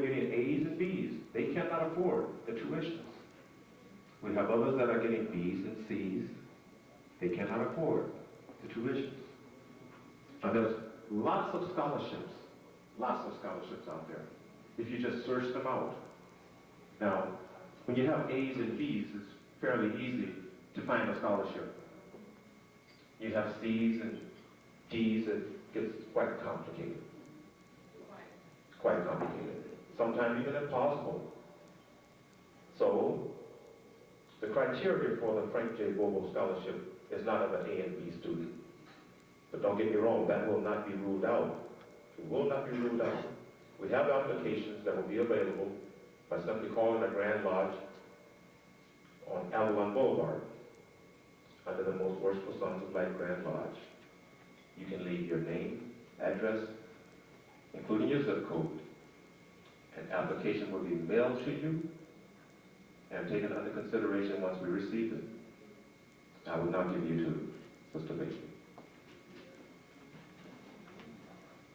they're getting A's and B's. They cannot afford the tuitions. We have others that are getting B's and C's. They cannot afford the tuitions. Now there's lots of scholarships out there, if you just search them out. Now, when you have A's and B's, it's fairly easy to find a scholarship. You have C's and D's, it gets quite complicated. Quite complicated. Sometimes even impossible. So, the criteria for the Frank J. Bobo Scholarship is not of an A and B student. But don't get me wrong, that will not be ruled out. It will not be ruled out. We have applications that will be available by simply calling the Grand Lodge on Avalon Boulevard under the Most Worshipful Sons of Light Grand Lodge. You can leave your name, address, including your zip code. An application will be mailed to you and taken under consideration once we receive it. I will now give you to Sister Bailey.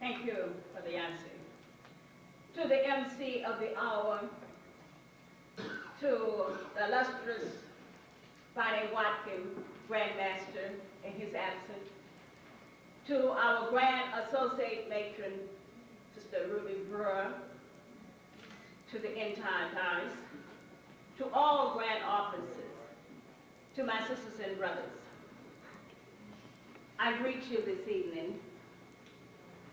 Thank you for the answer. To the MC of the hour, to the illustrious Bonnie Watkins, Grandmaster in his absence, to our Grand Associate Matron, Sister Ruby Brewer, to the entire diocese, to all grand officers, to my sisters and brothers. I greet you this evening.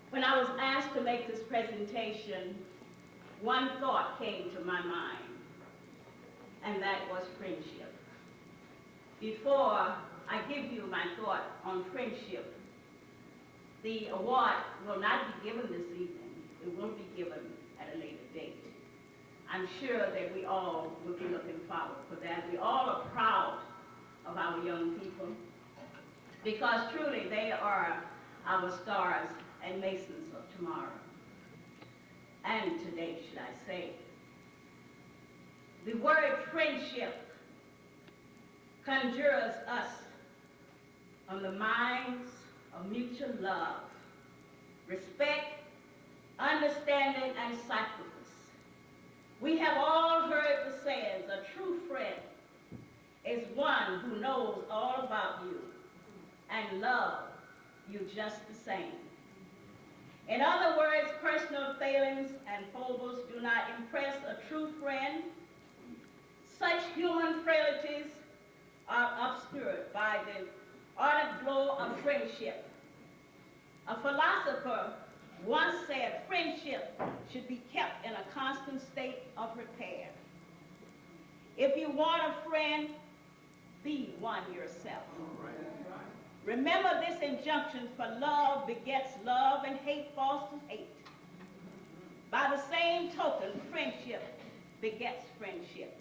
When I was asked to make this presentation, one thought came to my mind, and that was friendship. Before I give you my thought on friendship, the award will not be given this evening. It will be given at a later date. I'm sure that we all will be looking forward for that. We all are proud of our young people because truly they are our stars and masons of tomorrow. And today, should I say. The word friendship conjures us on the minds of mutual love, respect, understanding, and sacrifice. We have all heard the sayings, a true friend is one who knows all about you and loves you just the same. In other words, personal failings and foibles do not impress a true friend. Such human frailties are obscured by the ardent glow of friendship. A philosopher once said friendship should be kept in a constant state of repair. If you want a friend, be one yourself. Remember this injunction, for love begets love and hate fosters hate. By the same token, friendship begets friendship.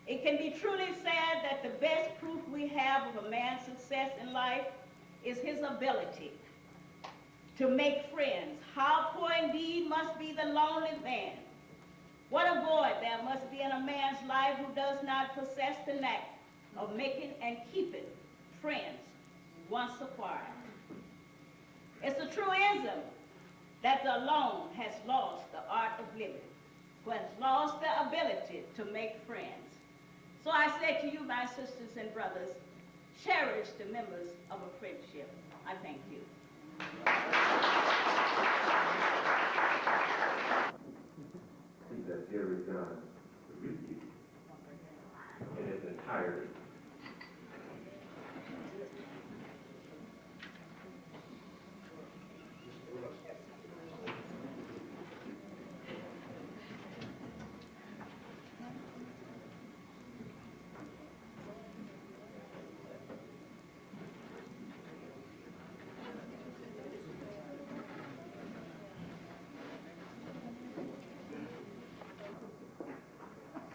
It can be truly said that the best proof we have of a man's success in life is his ability to make friends. How poor indeed must be the lonely man. What a void there must be in a man's life who does not possess the knack of making and keeping friends once acquired. It's a truism that the alone has lost the art of living, who has lost the ability to make friends. So I say to you, my sisters and brothers, cherish the members of a friendship. I thank you. See that here is God with you in its entirety.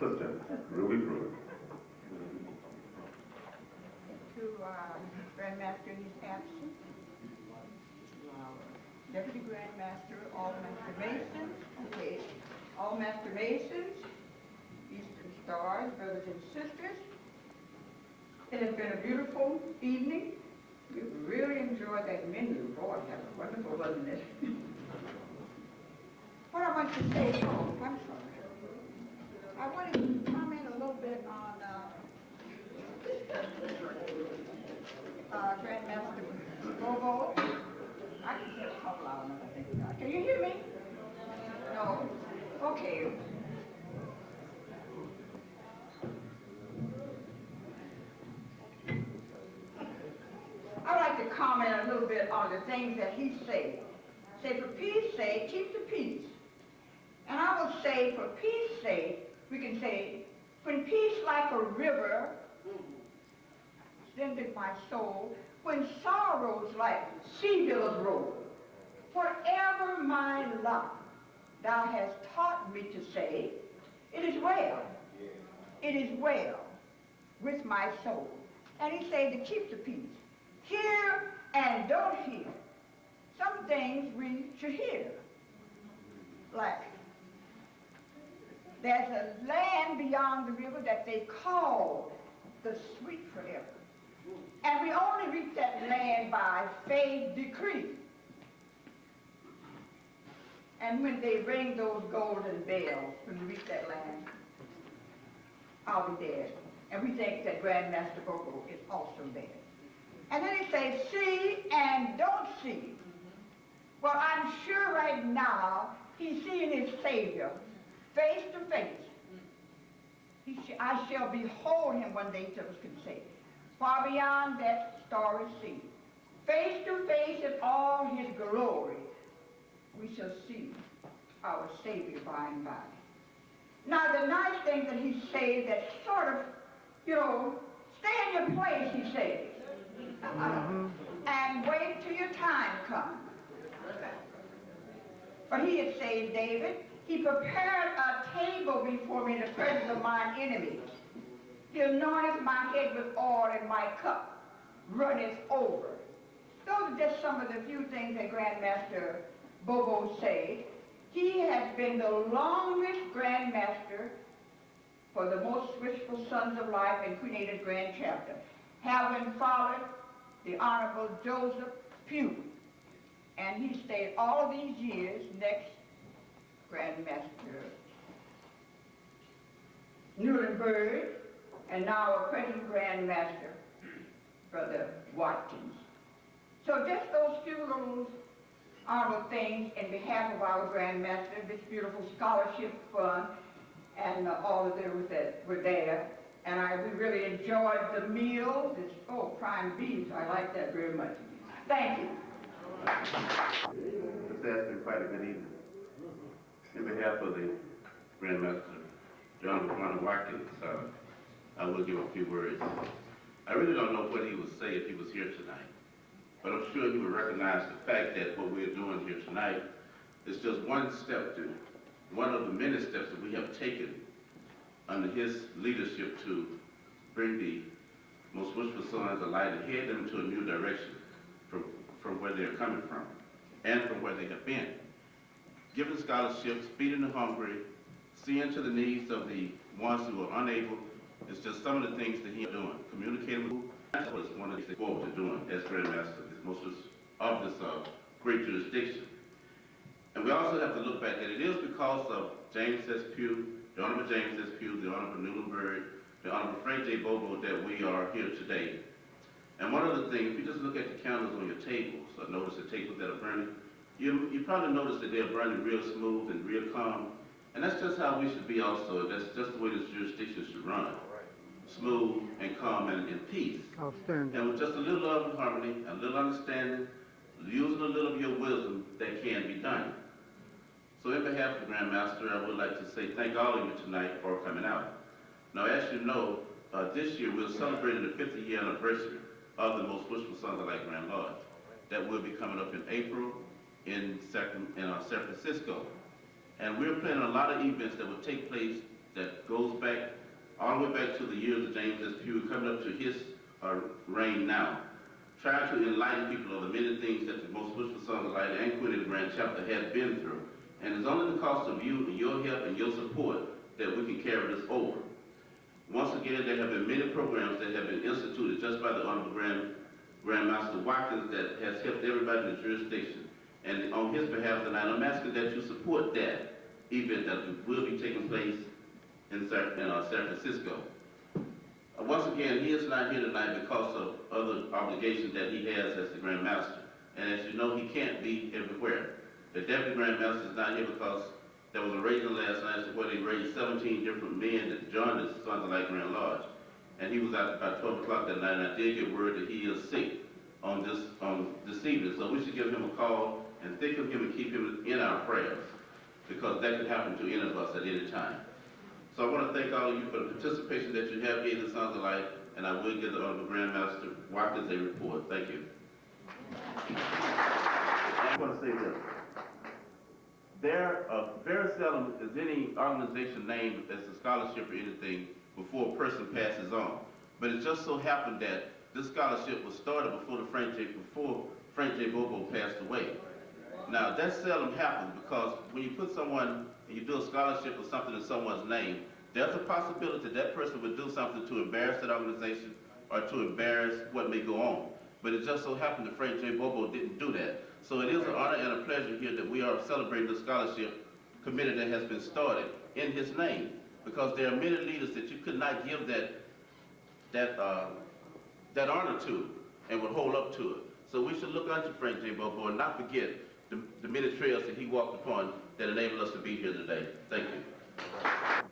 Sister Ruby Brewer. To Grandmaster in his absence, Deputy Grandmaster, all Master Masons, okay, all Master Masons, Eastern Stars, brothers and sisters. It has been a beautiful evening. We really enjoyed that menu. Boy, that was wonderful, wasn't it? What I want want to say, oh, I'm sorry. I wanted to comment a little bit on Grandmaster Bobo. I can just talk loud enough, I think. Can you hear me? No? Okay. I'd like to comment a little bit on the things that he said. Say, for peace sake, keep the peace. And I will say, for peace sake, we can say, when peace like a river extended my soul, when sorrows like sea billows roll, whatever my lot thou hast taught me to say, it is well, it is well with my soul. And he said to keep the peace. Hear and don't hear. Some things we should hear. Like, there's a land beyond the river that they call the sweet forever. And we only reach that land by faith decree. And when they ring those golden bells, when we reach that land, I'll be dead. And we think that Grandmaster Bobo is also dead. And then he says, see and don't see. Well, I'm sure right now he's seeing his Savior face to face. I shall behold him one day, Thomas can say. Far beyond that starry sea, face to face in all his glory, we shall see our Savior by and by. Now, the nice thing that he says that sort of, stay in your place, he says, and wait till your time comes. But he had saved David. He prepared a table before me in the presence of mine enemies. He anointeth my head with oil, and my cup runneth over. Those are just some of the few things that Grandmaster Bobo said. He has been the longest Grandmaster for the most wishful Sons of Life and Queen Ada's Grand Chapter, having followed the Honorable Joseph Pugh. And he stayed all of these years next Grandmaster Newlandberg, and now our present Grandmaster, Brother Watkins. So just those few little honorable things in behalf of our Grandmaster, this beautiful scholarship fund, and all of those that were there. And we really enjoyed the meal, this prime beef. I like that very much. Thank you. This has been quite a good evening. In behalf of the Grandmaster John Watkins, I will give a few words. I really don't know what he would say if he was here tonight, but I'm sure he would recognize the fact that what we're doing here tonight is just one of the many steps that we have taken under his leadership to bring the most wishful sons of light and head them to a new direction from where they're coming from and from where they have been. Giving scholarships, feeding the hungry, seeing to the needs of the ones who are unable, is just some of the things that he's doing. Communicating with people, that's what one of the things forward to doing as Grandmaster, most of this great jurisdiction. And we also have to look back that it is because of James S. Pugh, the Honorable James S. Pugh, the Honorable Newlandberg, the Honorable Frank J. Bobo that we are here today. And one of the things, if you just look at the candles on your tables, or notice the tables that are burning, you probably notice that they're burning real smooth and real calm. And that's just how we should be also. That's just the way this jurisdiction should run. Smooth and calm and in peace. Outstanding. And with just a little love and harmony, a little understanding, using a little of your wisdom, that can be done. So in behalf of the Grandmaster, I would like to say thank all of you tonight for coming out. Now, as you know, this year we're celebrating the 50th year anniversary of the Most Wishful Sons of Light Grand Lodge. That will be coming up in April in San Francisco. And we're planning a lot of events that will take place that goes back, all the way back to the years of James S. Pugh, coming up to his reign now. Trying to enlighten people of the many things that the Most Wishful Sons of Light and Queen of the Grand Chapter has been through. And it's only because of you and your help and your support that we can carry this over. Once again, there have been many programs that have been instituted just by the Honorable Grandmaster Watkins that has helped everybody in the jurisdiction. And on his behalf tonight, I'm asking that you support that event that will be taking place in San Francisco. Once again, he is not here tonight because of other obligations that he has as the Grand Master. And as you know, he can't be everywhere. The Deputy Grand Master is not here because there was a raising last night where they raised 17 different men that joined the Sons of Light Grand Lodge. And he was out about 12 o'clock that night, and I did get word that he is sick on this evening. So we should give him a call and think of him and keep him in our prayers, because that could happen to any of us at any time. So I want to thank all of you for the participation that you have here in the Sons of Light, and I will give the Honorable Grand Master Watkins a report. Thank you. I want to say this. There very seldom is any organization named as a scholarship or anything before a person passes on. But it just so happened that this scholarship was started before Frank J. Bobo passed away. Now, that seldom happens because when you put someone and you do a scholarship or something in someone's name, there's a possibility that person would do something to embarrass that organization or to embarrass what may go on. But it just so happened that Frank J. Bobo didn't do that. So it is an honor and a pleasure here that we are celebrating the scholarship committee that has been started in his name, because there are many leaders that you could not give that honor to and would hold up to it. So we should look unto Frank J. Bobo and not forget the many trails that he walked upon that enabled us to be here today. Thank you.